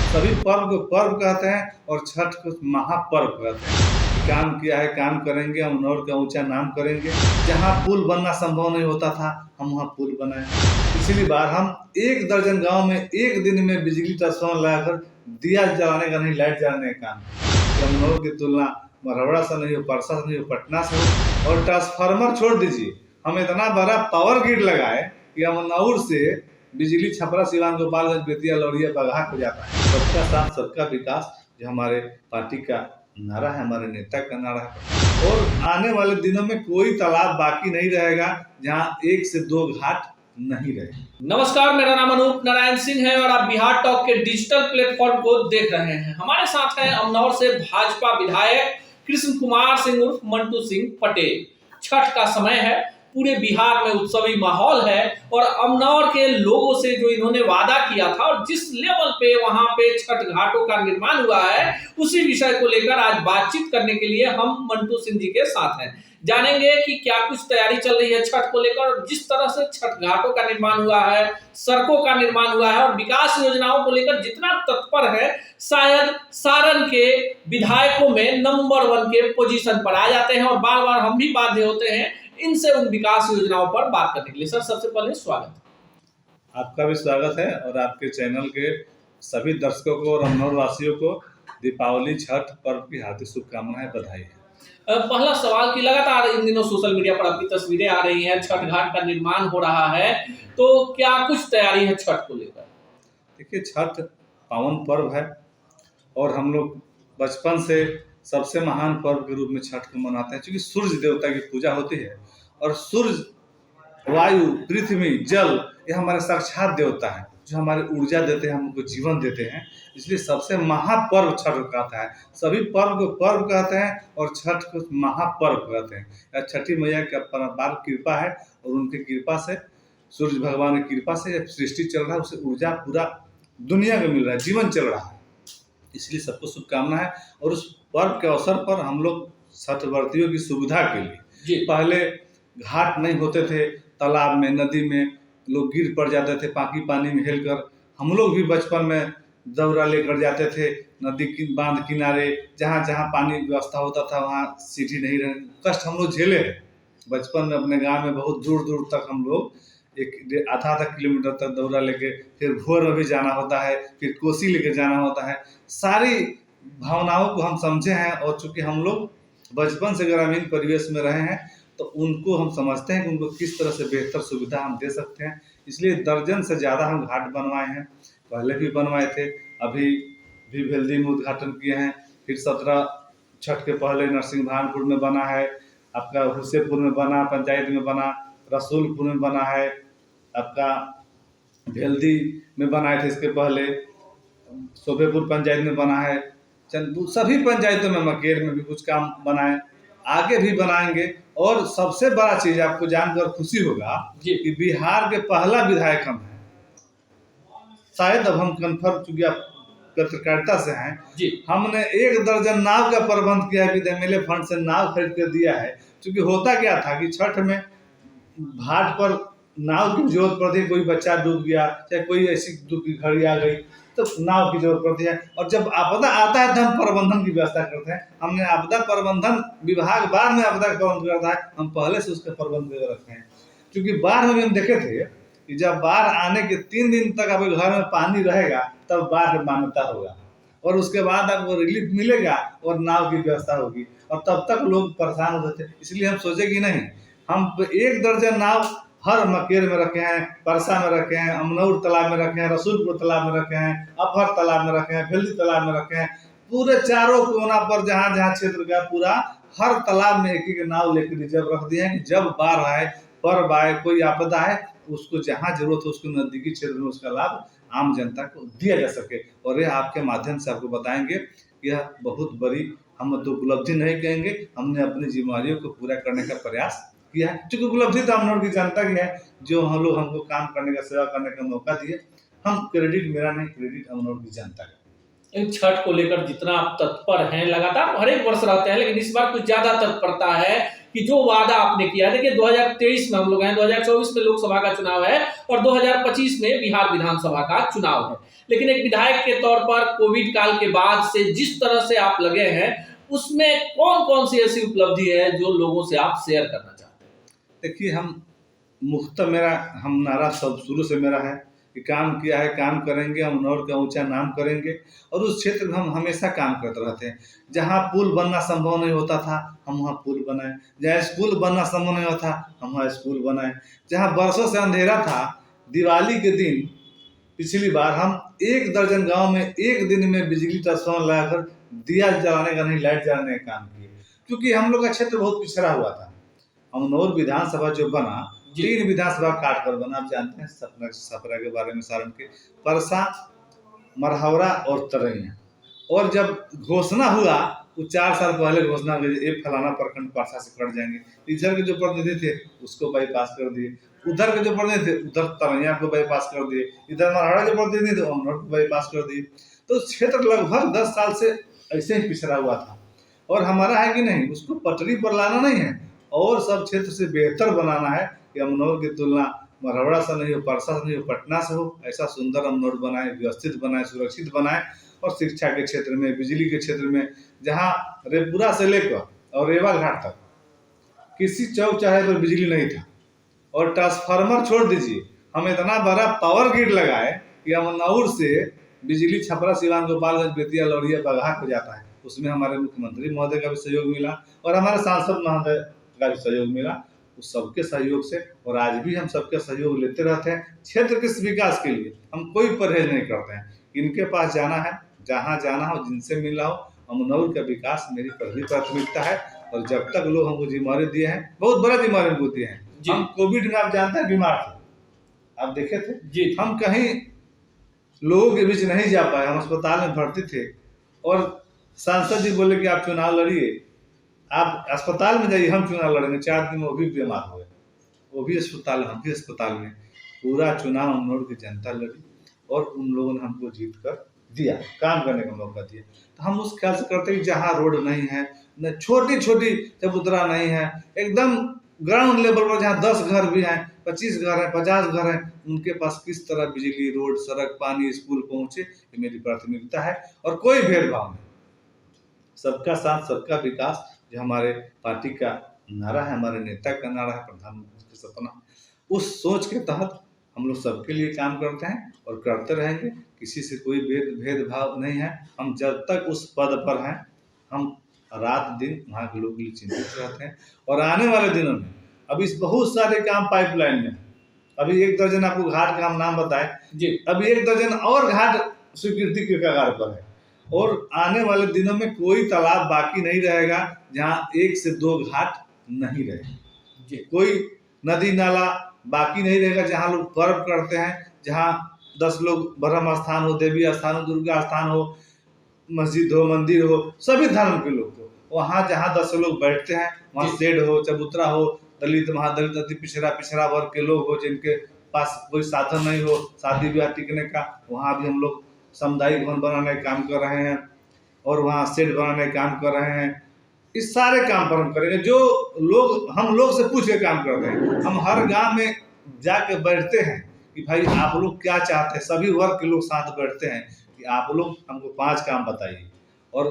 सभी पर्व को पर्व कहते हैं और छठ को महापर्व कहते हैं। काम किया है, काम करेंगे, हम अमनौर का ऊंचा नाम करेंगे। जहां पुल बनना संभव नहीं होता था, हम वहां पुल बनाए। पिछली बार हम 1 दर्जन गांव में 1 दिन में बिजली ट्रांसफार्मर लगाकर दिया जलाने का नहीं, लाइट जलाने का काम। अमनौर की तुलना मरहड़ा से नहीं हो, परसा से नहीं हो, पटना से हो। और ट्रांसफार्मर छोड़ दीजिए, हम इतना बड़ा पावर ग्रिड लगाए कि अमनौर से बिजली छपरा, सिवान, गोपालगंज, बेतिया, लौरिया, बगहा हो जाता है। सबका साथ सबका विकास जो हमारे पार्टी का नारा है, हमारे नेता का नारा है। और आने वाले दिनों में कोई तालाब बाकी नहीं रहेगा जहां 1 से 2 घाट नहीं रहे। नमस्कार, मेरा नाम अनूप नारायण सिंह है और आप बिहार टॉक के डिजिटल प्लेटफॉर्म को देख रहे हैं। हमारे साथ हैं अमनौर से भाजपा विधायक कृष्ण कुमार सिंह उर्फ मंटू सिंह पटेल। छठ का समय है, पूरे बिहार में उत्सवी माहौल है और अमनौर के लोगों से जो इन्होंने वादा किया था और जिस लेवल पे वहां पे छठ घाटों का निर्माण हुआ है, उसी विषय को लेकर आज बातचीत करने के लिए हम मंटू सिंह जी के साथ हैं। जानेंगे कि क्या कुछ तैयारी चल रही है छठ को लेकर और जिस तरह से छठ घाटों का निर्माण हुआ है, सड़कों का निर्माण हुआ है और विकास योजनाओं को लेकर जितना तत्पर है, शायद सारण के विधायकों में नंबर 1 के पोजीशन पर आ जाते हैं और बार बार हम भी बाध्य होते हैं इनसे उन विकास योजनाओं पर बात करने के लिए। सर, सबसे पहले स्वागत। आपका भी स्वागत है और आपके चैनल के सभी दर्शकों को और अमनौर वासियों को दीपावली, छठ पर्व की हार्दिक शुभकामनाएं, बधाई है। पहला सवाल कि लगातार इन दिनों सोशल मीडिया पर आपकी तस्वीरें आ रही हैं, छठ घाट का निर्माण हो रहा है, तो क्या कुछ तैयारी है छठ को लेकर? देखिए, छठ पावन पर्व है और हम लोग बचपन से सबसे महान पर्व के रूप में छठ को मनाते हैं, क्योंकि सूर्य देवता की पूजा होती है और सूर्य, वायु, पृथ्वी, जल ये हमारे साक्षात देवता है जो हमारी ऊर्जा देते हैं, हमको जीवन देते हैं। इसलिए सबसे महापर्व छठ कहता है। सभी पर्व को पर्व कहते हैं और छठ को महापर्व कहते हैं। छठी मैया की अपरंपार कृपा है और उनकी कृपा से, सूर्य भगवान की कृपा से सृष्टि चल रहा है, उसे ऊर्जा पूरा दुनिया को मिल रहा है, जीवन चल रहा है। इसलिए सबको शुभकामना है। और उस पर्व के अवसर पर हम लोग छठ व्रतियों की सुविधा के लिए, पहले घाट नहीं होते थे, तालाब में, नदी में लोग गिर पड़ जाते थे, पानी में हिलकर। हम लोग भी बचपन में दौरा लेकर जाते थे नदी की बांध किनारे, जहाँ जहाँ पानी व्यवस्था होता था वहाँ सीढ़ी नहीं रहे, कष्ट हम लोग झेले हैं बचपन में। अपने गांव में बहुत दूर दूर तक हम लोग आधा किलोमीटर तक दौरा लेके, फिर भोर में भी जाना होता है, फिर कोसी लेके जाना होता है। सारी भावनाओं को हम समझे हैं और चूंकि हम लोग बचपन से ग्रामीण परिवेश में रहे हैं तो उनको हम समझते हैं कि उनको किस तरह से बेहतर सुविधा हम दे सकते हैं। इसलिए दर्जन से ज़्यादा हम घाट बनवाए हैं, पहले भी बनवाए थे, अभी भी भेल्दी में उद्घाटन किए हैं, फिर 17 छठ के पहले नरसिंहभानपुर में बना है, आपका हुसैनपुर में बना, पंचायत में बना, रसूलपुर में बना है, आपका भेल्दी में बनाए थे, इसके पहले सोफेपुर पंचायत में बना है, सभी पंचायतों में, मकेर में भी कुछ काम बनाए, आगे भी बनाएंगे। और सबसे बड़ा चीज आपको जानकर खुशी होगा कि बिहार के पहला विधायक हम हैं, शायद अब हम कन्फर्म, चूंकि आप पत्रकारिता से हैं, हमने 1 दर्जन नाव का प्रबंध किया है, एमएलए फंड से नाव खरीद कर दिया है। क्योंकि होता क्या था कि छठ में घाट पर नाव की जरूरत पड़ती है, कोई बच्चा डूब गया, चाहे कोई ऐसी दुख की घड़ी आ गई तो नाव की जरूरत पड़ती है। और जब आपदा आता है तो हम प्रबंधन की व्यवस्था करते हैं। हमने आपदा प्रबंधन विभाग बाद में आपदा का प्रबंध करता है, हम पहले से उसका प्रबंध कर रखते हैं। क्योंकि बाढ़ में भी हम देखे थे कि जब बाढ़ आने के 3 दिन तक आपके घर में पानी रहेगा तब बाढ़ मान्यता होगा और उसके बाद आपको रिलीफ मिलेगा और नाव की व्यवस्था होगी, और तब तक लोग परेशान होते थे। इसलिए हम सोचे कि नहीं, हम 1 दर्जन नाव हर मकेर में रखे हैं, परसा में रखे हैं, अमनौर तालाब में रखे हैं, रसूलपुर तालाब में रखे हैं, अफर तालाब में रखे हैं, भेल्दी तालाब में रखे हैं। पूरे चारों कोना पर जहाँ जहाँ क्षेत्र का पूरा हर तालाब में एक नाव लेकर रिजर्व रख दिए हैं कि जब बाढ़ आए, पर्व आए, कोई आपदा आए, उसको जहाँ जरूरत हो उसको नजदीकी क्षेत्र में उसका लाभ आम जनता को दिया जा सके। और यह आपके माध्यम से आपको बताएंगे कि यह बहुत बड़ी, हम तो उपलब्धि नहीं कहेंगे, हमने अपनी जिम्मेदारियों को पूरा करने का प्रयास किया है। क्योंकि उपलब्धि तो अमनौर की जनता की है, जो हम लोग हमको काम करने का, सेवा करने का मौका दिए। हम क्रेडिट मेरा नहीं, क्रेडिट अमनौर की जनता का। इन छठ को लेकर जितना आप तत्पर हैं, लगातार हर एक वर्ष रहते हैं, लेकिन इस बार कुछ ज्यादा तत्परता है कि जो वादा आपने किया। देखिए 2023 में हम लोग हैं, 2024 में लोकसभा का चुनाव है और 2025 में बिहार विधानसभा का चुनाव है। लेकिन एक विधायक के तौर पर कोविड काल के बाद से जिस तरह से आप लगे हैं, उसमें कौन कौन सी ऐसी उपलब्धि है जो लोगों से आप शेयर करना चाहते हैं? देखिए, हम नारा सब शुरू से मेरा है कि काम किया है, काम करेंगे, हम अमनौर का ऊंचा नाम करेंगे। और उस क्षेत्र में हम हमेशा काम करते रहते हैं। जहाँ पुल बनना संभव नहीं होता था, हम वहाँ पुल बनाए। जहाँ स्कूल बनना संभव नहीं होता, हम वहाँ स्कूल बनाए। जहाँ बरसों से अंधेरा था, दिवाली के दिन पिछली बार हम 1 दर्जन गांव में एक दिन में बिजली ट्रांसफार्मर लगाकर दिया जलाने का नहीं, लाइट जलाने का काम किए। क्योंकि हम लोग का क्षेत्र बहुत पिछड़ा हुआ था। अमनौर विधानसभा जो बना, 3 विधानसभा काट कर बना। आप जानते हैं सपरा के बारे में, सारण के परसा, मरहौरा और तरैया। और जब घोषणा हुआ, वो 4 साल पहले घोषणा हुई, एक फलाना प्रखंड परसा से कट जाएंगे। इधर के जो प्रतिनिधि थे उसको बाईपास कर दिए, उधर के जो प्रतिनिधि थे उधर तरैया को बाईपास कर दिए, इधर मरहौरा जो प्रतिनिधि थे अमनौर को बाईपास कर दिए। तो क्षेत्र लगभग 10 साल से ऐसे ही पिछड़ा हुआ था। और हमारा है कि नहीं, उसको पटरी पर लाना नहीं है और सब क्षेत्र से बेहतर बनाना है कि अमनौर की तुलना मरहौरा से नहीं हो, परसा से नहीं हो, पटना से हो। ऐसा सुंदर अमनौर बनाए, व्यवस्थित बनाए, सुरक्षित बनाए। और शिक्षा के क्षेत्र में, बिजली के क्षेत्र में, जहाँ रेपुरा से लेकर और रेवा घाट तक किसी चौक चौराहे पर बिजली नहीं था। और ट्रांसफार्मर छोड़ दीजिए, हम इतना बड़ा पावर ग्रिड लगाए कि अमनौर से बिजली छपरा, सिवान, गोपालगंज, बेतिया, लौरिया, बगहा को जाता है। उसमें हमारे मुख्यमंत्री महोदय का भी सहयोग मिला और हमारे सांसद महोदय का भी सहयोग मिला। उस सबके सहयोग से, और आज भी हम सबके सहयोग लेते रहते हैं। क्षेत्र के विकास के लिए हम कोई परहेज नहीं करते हैं। इनके पास जाना है, जहाँ जाना हो, जिनसे मिलना हो। अमनौर का विकास मेरी पहली प्राथमिकता है। और जब तक लोग हमको जिम्मेदारी दिए हैं, बहुत बड़ा जिम्मेदारी हमको दिए हैं। हम कोविड में, आप जानते हैं, बीमार थे, आप देखे थे जी। हम कहीं लोगों के बीच नहीं जा पाए, हम अस्पताल में भर्ती थे। और सांसद जी बोले कि आप चुनाव लड़िए, आप अस्पताल में जाइए, हम चुनाव लड़ेंगे। 4 दिन में वो भी बीमार हुए, वो भी अस्पताल, हम भी अस्पताल में। पूरा चुनाव अमनौर की जनता लड़ी और उन लोगों ने हमको जीत कर दिया, काम करने का मौका दिया। तो हम उस ख्याल से करते हैं कि जहाँ रोड नहीं है, न छोटी छोटी चबूतरा नहीं है, एकदम ग्राउंड लेवल पर जहाँ 10 घर भी हैं, 25 घर हैं, 50 घर हैं, उनके पास किस तरह बिजली, रोड, सड़क, पानी, स्कूल पहुंचे, ये मेरी प्राथमिकता है। और कोई भेदभाव नहीं, सबका साथ, सबका विकास, जो हमारे पार्टी का नारा है, हमारे नेता का नारा है, प्रधानमंत्री का सपना। उस सोच के तहत हम लोग सबके लिए काम करते हैं और करते रहेंगे। किसी से कोई भेदभाव नहीं है। हम जब तक उस पद पर हैं, हम रात दिन वहाँ के लोगों के लिए चिंतित रहते हैं। और आने वाले दिनों में अभी बहुत सारे काम पाइपलाइन में, अभी 1 दर्जन आपको घाट का हम नाम बताए जी, अभी 1 दर्जन और घाट स्वीकृति के कगार पर है। और आने वाले दिनों में कोई तालाब बाकी नहीं रहेगा जहाँ 1 से 2 घाट नहीं रहे। कोई नदी नाला बाकी नहीं रहेगा जहाँ लोग पर्व करते हैं, जहाँ 10 लोग, ब्रह्म स्थान हो, देवी स्थान हो, दुर्गा स्थान हो, मस्जिद हो, मंदिर हो, सभी धर्म के लोग हो, वहाँ जहाँ 10 लोग बैठते हैं, वहाँ शेड हो, चबूतरा हो, दलित, महादलित, अति पिछड़ा वर्ग के लोग हो, जिनके पास कोई साधन नहीं हो शादी ब्याह टिकने का, वहाँ भी हम लोग सामुदायिक भवन बनाने का काम कर रहे हैं और वहाँ शेड बनाने का काम कर रहे हैं। इस सारे काम पर हम करेंगे। जो लोग, हम लोग से पूछ के काम करते हैं। हम हर गांव में जाके बैठते हैं कि भाई आप लोग क्या चाहते हैं। सभी वर्ग के लोग साथ बैठते हैं कि आप लोग हमको 5 काम बताइए, और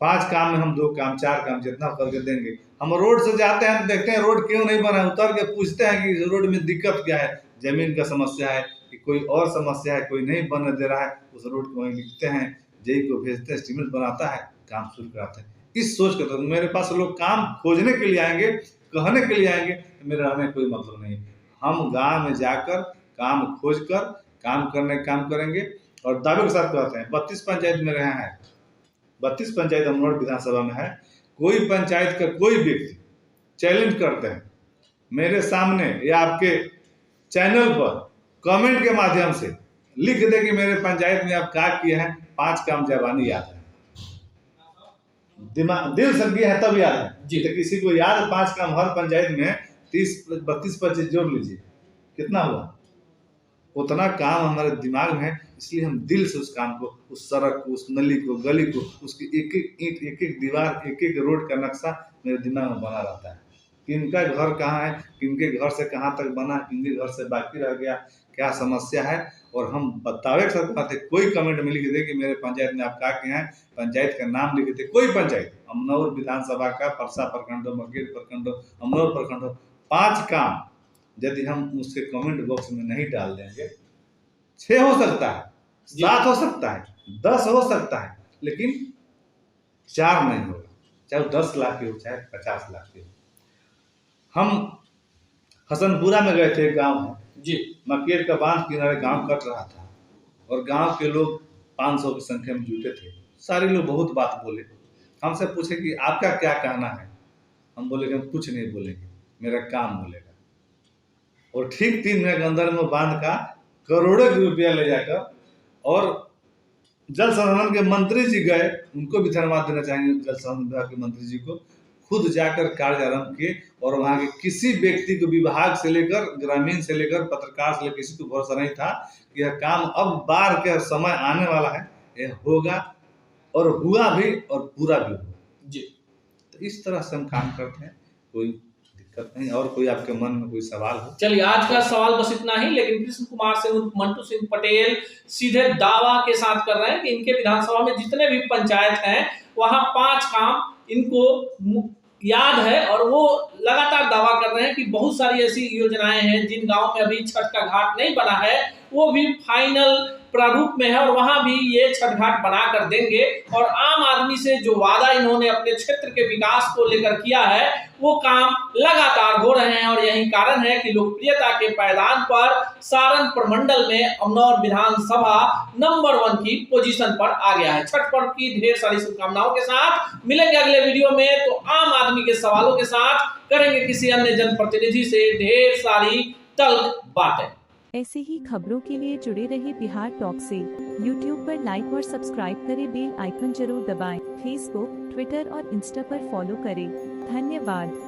5 काम में हम 2 काम, 4 काम जितना करके देंगे। हम रोड से जाते हैं तो देखते हैं रोड क्यों नहीं बना है, उतर के पूछते हैं कि रोड में दिक्कत क्या है, जमीन का समस्या है कि कोई और समस्या है, कोई नहीं बनने दे रहा है, उस रोड को वहीं लिखते हैं, जेई को भेजते हैं, एस्टीमेट बनाता है, काम शुरू कराते हैं। इस सोच के तो मेरे पास लोग काम खोजने के लिए आएंगे, कहने के लिए आएंगे, तो मेरे रहने कोई मतलब नहीं। हम गांव में जाकर काम खोज कर काम करने काम करेंगे। और दावे के साथ कहते हैं 32 पंचायत में रहे हैं, 32 पंचायत अमनौर विधानसभा में है। कोई पंचायत का कोई व्यक्ति चैलेंज करते हैं मेरे सामने या आपके चैनल पर कमेंट के माध्यम से लिख दे कि मेरे पंचायत में आप क्या किए हैं, 5 काम जबानी याद है, दिमाग दिल से किया है तब याद है जी। तो किसी को याद 5 काम हर पंचायत में 30, 32, 25 जोड़ लीजिए, कितना हुआ? उतना काम हमारे दिमाग में है, इसलिए हम दिल से उस काम को, उस सड़क को, उस नली को, गली को, उसकी एक एक ईंट, एक एक दीवार, एक एक रोड का नक्शा मेरे दिमाग में बना रहता है। किनका घर कहाँ है, किनके घर से कहाँ तक बना, किनके घर से बाकी रह गया, क्या समस्या है, और हम बतावे के साथ बात है। कोई कमेंट में लिख दे कि मेरे पंचायत में आप क्या किए हैं, पंचायत का नाम लिख दे, कोई पंचायत, अमनौर विधानसभा का परसा प्रखंड हो, मकेर प्रखंड हो, अमनौर प्रखंड हो, 5 काम यदि हम उसके कमेंट बॉक्स में नहीं डाल देंगे, 6 हो सकता है, 7 हो सकता है, 10 हो सकता है, लेकिन 4 नहीं होगा, चाहे 10 लाख की हो, चाहे 50 लाख की हो। हम हसनपुरा में गए थे, गांव है जी, मकेर का बांध किनारे गांव कट रहा था, और गांव के लोग 500 की संख्या में जुटे थे। सारे लोग बहुत बात बोले, हमसे पूछे कि आपका क्या कहना है। हम बोले कि हम कुछ नहीं बोलेंगे, मेरा काम बोलेगा। और ठीक 3 महीने के अंदर में बांध का करोड़ों की रुपया ले जाकर, और जल संसाधन के मंत्री जी गए, उनको भी धन्यवाद देना चाहेंगे, जल संसाधन विभाग के मंत्री जी को, खुद जाकर कार्य आरंभ किए, और वहां के किसी व्यक्ति को, विभाग से लेकर ग्रामीण से लेकर पत्रकार से लेकर, किसी को भरोसा नहीं था कि यह काम अब बाढ़ का समय आने वाला है, यह होगा, और हुआ भी, और पूरा भी हुआ जी। तो इस तरह से हम काम करते हैं, कोई दिक्कत नहीं। और कोई आपके मन में कोई सवाल हो? चलिए, आज का सवाल बस इतना ही, लेकिन कृष्ण कुमार सिंह उर्फ मंटू सिंह पटेल सीधे दावा के साथ कर रहे हैं कि इनके विधानसभा में जितने भी पंचायत हैं, वहां 5 काम इनको याद है, और वो लगातार दावा कर रहे हैं कि बहुत सारी ऐसी योजनाएं हैं जिन गांव में अभी छठ का घाट नहीं बना है, वो भी फाइनल प्रारूप में है, और वहां भी ये छठ घाट बना कर देंगे। और आम आदमी से जो वादा इन्होंने अपने क्षेत्र के विकास को लेकर किया है, वो काम लगातार हो रहे हैं, और यही कारण है कि लोकप्रियता के पायदान पर सारण प्रमंडल में अमनौर विधानसभा नंबर 1 की पोजीशन पर आ गया है। छठ पर्व की ढेर सारी शुभकामनाओं के साथ मिलेंगे अगले वीडियो में, तो आम आदमी के सवालों के साथ करेंगे किसी अन्य जनप्रतिनिधि से ढेर सारी तल्ख बातें। ऐसे ही खबरों के लिए जुड़े रहिए बिहार टॉक से। यूट्यूब पर लाइक और सब्सक्राइब करें, बेल आइकन जरूर दबाएं। फेसबुक, ट्विटर और इंस्टा पर फॉलो करें। धन्यवाद।